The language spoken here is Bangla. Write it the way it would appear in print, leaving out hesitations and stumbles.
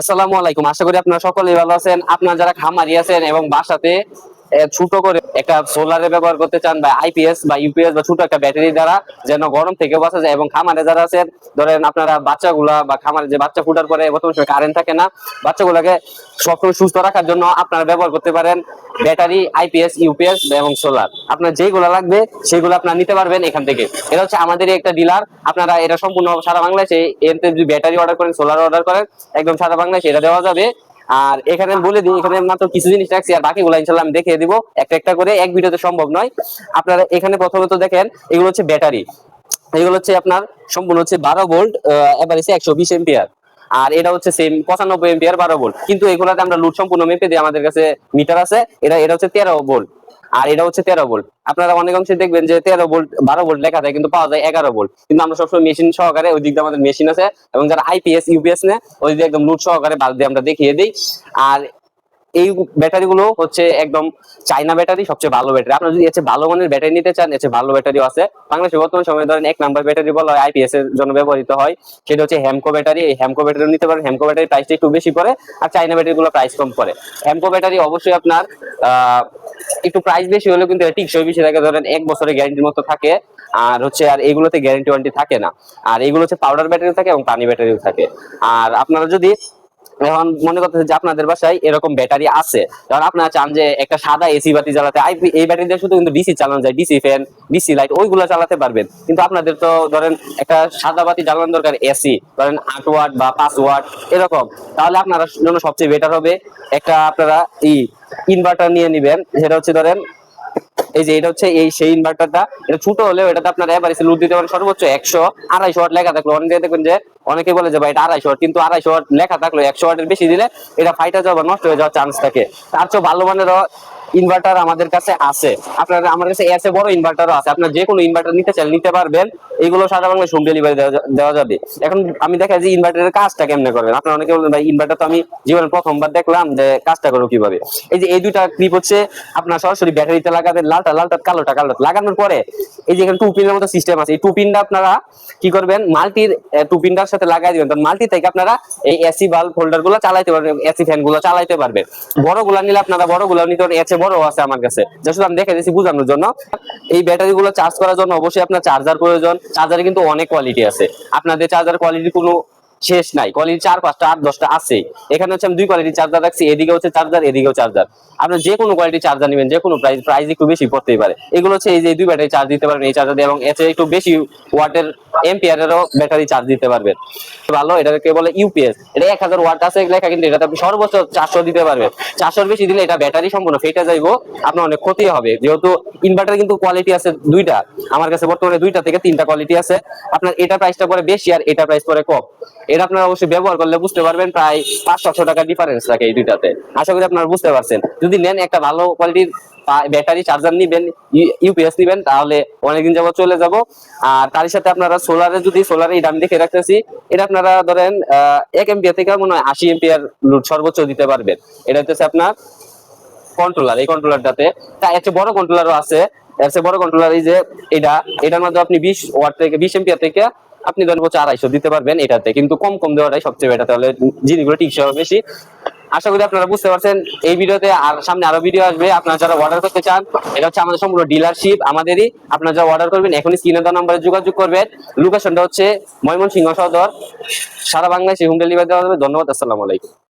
আসসালামু আলাইকুম। আশা করি আপনারা সকলেই ভালো আছেন। আপনারা যারা খামারি আছেন এবং বাসাতে ছোট করে একটা সোলারে ব্যবহার করতে চান, বা আইপিএস বা ইউপিএস বা ছোট একটা ব্যাটারি দ্বারা যেন গরম থেকে বাঁচা যায়, এবং খামারে যারা আছেন, ধরেন আপনারা বাচ্চাগুলা বা খামারে যে বাচ্চা ফুটার পরে বর্তমান সময় কারেন্ট থাকে না, বাচ্চাগুলোকে সবসময় সুস্থ রাখার জন্য আপনারা ব্যবহার করতে পারেন ব্যাটারি, আইপিএস, ইউপিএস এবং সোলার। আপনার যেগুলো লাগবে সেগুলো আপনারা নিতে পারবেন এখান থেকে। এটা হচ্ছে আমাদের একটা ডিলার। আপনারা এটা সম্পূর্ণ সারা বাংলাদেশে এতে যদি ব্যাটারি অর্ডার করেন, সোলার অর্ডার করেন, একদম সারা বাংলাদেশে এটা দেওয়া যাবে। আর এখানে বলে দিই, এখানে মাত্র কিছু জিনিস রাখছি, আর বাকিগুলো ইনশাআল্লাহ আমি দেখিয়ে দিব একটা একটা করে। এক ভিডিওতে সম্ভব নয়। আপনারা এখানে প্রথমত দেখেন, এগুলো হচ্ছে ব্যাটারি। এগুলো হচ্ছে আপনার সম্পূর্ণ হচ্ছে 12 ভোল্ট, এভারেজে 120 এম্পিয়ার। আর এটা হচ্ছে সেম 95 এম্পিয়ার 12 ভোল্ট, কিন্তু এগুলাতে আমরা লোড সম্পূর্ণ মেপে দিই, আমাদের কাছে মিটার আছে। এটা এটা হচ্ছে 13 ভোল্ট, আর এটা হচ্ছে 13 ভোল্ট। আপনারা অনেক অংশে দেখবেন যে 13 ভোল্ট 12 ভোল্ট লেখা থাকে, কিন্তু পাওয়া যায় 11 ভোল্ট। কিন্তু আমরা সবসময় মেশিন সহকারে, ওই দিক দিয়ে আমাদের মেশিন আছে, এবং যারা আইপিএস ইউপিএস নেয় ওই দিকে একদম লোড সহকারে বাদ দিয়ে আমরা দেখিয়ে দিই। আর এই ব্যাটারি গুলো হচ্ছে একদম চাইনা ব্যাটারি, সবচেয়ে ভালো ব্যাটারি। আপনারা যদি এসে ভালো মানের ব্যাটারি নিতে চান, এসে ভালো ব্যাটারিও আছে বাংলাদেশে বর্তমান সময়ে। ধরেন 1 নাম্বার ব্যাটারি বলা হয় আইপিএস এর জন্য ব্যবহৃত হয়, সেটা হচ্ছে হেমকো ব্যাটারি। এই হেমকো ব্যাটারি নিতে পারেন। হেমকো ব্যাটারি প্রাইসটা একটু বেশি পড়ে, আর চাইনা ব্যাটারি গুলো প্রাইস কম পড়ে। হেমকো ব্যাটারি অবশ্যই আপনার একটু প্রাইস বেশি হলেও কিন্তু টিকসই বেশি থাকে। ধরেন 1 বছরের গ্যারান্টির মতো থাকে। আর হচ্ছে আর এগুলোতে গ্যারান্টি ওয়ারেন্টি থাকে না। আর এগুলো হচ্ছে পাউডার ব্যাটারি থাকে এবং পানি ব্যাটারিও থাকে। আর আপনারা যদি এখন মনে করতেছে যে আপনাদের বাসায় এরকম ব্যাটারি আছে, কারণ আপনারা চান যে একটা সাদা এসি বাতি চালাতে, এই ব্যাটারি দিয়ে শুধু কিন্তু ডিসি চালানো যায়, ডিসি ফ্যান, ডিসি লাইট, ওইগুলো চালাতে পারবেন। কিন্তু আপনাদের তো ধরেন একটা সাদা বাতি জ্বালানোর দরকার, এসি ধরেন 8 ওয়াট বা 5 ওয়াট এরকম। তাহলে আপনারা জন্য সবচেয়ে বেটার হবে একটা আপনারা ইনভার্টার নিয়ে নিবেন। সেটা হচ্ছে ধরেন এই যে এটা হচ্ছে সেই ইনভার্টারটা। এটা ছোট হলেও এটাতে আপনার এভারেজে লোড দিতে পারেন সর্বোচ্চ 100-250 ওয়াট লেখা থাকলো। অনেকে দেখবেন যে অনেকে বলে যে ভাই এটা 250 ওয়াট, কিন্তু 250 ওয়াট লেখা থাকলো 100 ওয়াটের বেশি দিলে এটা ফাইটা যাওয়া বা নষ্ট হয়ে যাওয়ার চান্স থাকে। তার চেয়ে ভালো মানের ইনভার্টার আমাদের কাছে আছে। আপনার আমার কাছে এসে বড় ইনভার্টারও আছে। আপনার যে কোনো ইনভার্টার নিতে চাইলে নিতে পারবেন। এগুলো সারা বাংলায় হোম ডেলিভারি দেওয়া যাবে। এখন আমি দেখা যে ইনভার্টারের কাজটা কেমনে করবেন। আপনারা অনেকে বলবেন ভাই ইনভার্টার তো আমি জীবনে প্রথমবার দেখলাম, যে কাজটা করবো কিভাবে। এই যে এই দুইটা ক্লিপ হচ্ছে আপনার সরাসরি ব্যাটারিতে লাগাবেন। লালটা লালটা, কালোটা কালোটা লাগানোর পরে এই যে এখানে টু পিনের মতো সিস্টেম আছে, এই টু পিনটা আপনারা কি করবেন, মাল্টির টু পিনটার সাথে লাগাই দিবেন। তখন মাল্টি থেকে আপনারা এই এসি বাল্ব হোল্ডার গুলো চালাইতে পারবেন, এসি ফ্যান গুলো চালাইতে পারবেন। বড় গুলা নিলে আপনারা বড় গুলা নিতে পারেন, এর চেয়ে বড় আছে আমার কাছে, জাস্ট আমি দেখে দিয়েছি বোঝানোর জন্য। এই ব্যাটারি গুলো চার্জ করার জন্য অবশ্যই আপনার চার্জার প্রয়োজন। চার্জারে কিন্তু অনেক কোয়ালিটি আছে। আপনাদের চার্জার কোয়ালিটি কোনো শেষ নাই, কোয়ালিটি 4, 5, 8, 10টা আছে। এখানে হচ্ছে আমি 2 কোয়ালিটির চার্জার রাখছি, এদিকে হচ্ছে চার্জার, এদিকেও চার্জার। আপনার যে কোনো কোয়ালিটি চার্জার নেবেন, যে কোনো প্রাইস একটু বেশি পড়তেই পারে। এগুলো হচ্ছে এই যে 2 ব্যাটারি চার্জ দিতে পারবেন এই চার্জার দিয়ে, এবং এতে একটু বেশি ওয়াটের এম্পিয়ারেরও ব্যাটারি চার্জ দিতে পারবেন। ভালো, এটাকে বলে ইউপিএস। এটা 1000 ওয়াট আছে লেখা, কিন্তু এটাতে আপনি সর্বোচ্চ 400 দিতে পারবেন। 400-এর বেশি দিলে এটা ব্যাটারি সম্পূর্ণ ফেটে যাইবো, আপনার অনেক ক্ষতি হবে। যেহেতু ইনভার্টার কিন্তু কোয়ালিটি আছে 2টা, আমার কাছে বর্তমানে 2টা থেকে 3টা কোয়ালিটি আছে। আপনার এটা প্রাইসটা পরে বেশি, আর এটা প্রাইস পরে কম। এটা আপনারা অবশ্যই ব্যবহার করলে বুঝতে পারবেন, প্রায় 500-600 টাকা ডিফারেন্স থাকে এই দুইটাতে। আশা করি আপনারা বুঝতে পারছেন। যদি নেন একটা ভালো কোয়ালিটির ব্যাটারি চার্জার নিবেন, ইউপিএস নিবেন, তাহলে অনেকদিন যাবত চলে যাব। আর তার সাথে আপনারা সোলারে, যদি সোলারে আমি দেখে রাখতেছি, এটা আপনারা ধরেন 1 এম্পিয়ার থেকে মনে হয় 80 এম্পিয়ার লোড সর্বোচ্চ দিতে পারবেন। এটা হচ্ছে আপনার কন্ট্রোলার। এই কন্ট্রোলারটাতে তা এর চেয়ে বড় কন্ট্রোলারও আছে। এর চেয়ে বড় কন্ট্রোলার এই যে এটার মধ্যে আপনি 20 ওয়াট থেকে 20 এম্পিয়ার থেকে আপনি ধরেন 250 দিতে পারবেন এটাতে, কিন্তু কম কম দেওয়াটাই সবচেয়ে বেটার, তাহলে জিনিসগুলো টিকসই হবে বেশি। আশা করি আপনারা বুঝতে পারছেন এই ভিডিওতে। আর সামনে আরো ভিডিও আসবে। আপনারা যারা অর্ডার করতে চান, এটা হচ্ছে আমাদের সম্পূর্ণ ডিলারশিপ আমাদেরই। আপনারা যারা অর্ডার করবেন এখনই স্ক্রিনে দেওয়া নম্বরে যোগাযোগ করবেন। লোকেশনটা হচ্ছে ময়মনসিংহ সদর। সারা বাংলাদেশে হোম ডেলিভারি দেওয়া হবে। ধন্যবাদ। আসসালামু আলাইকুম।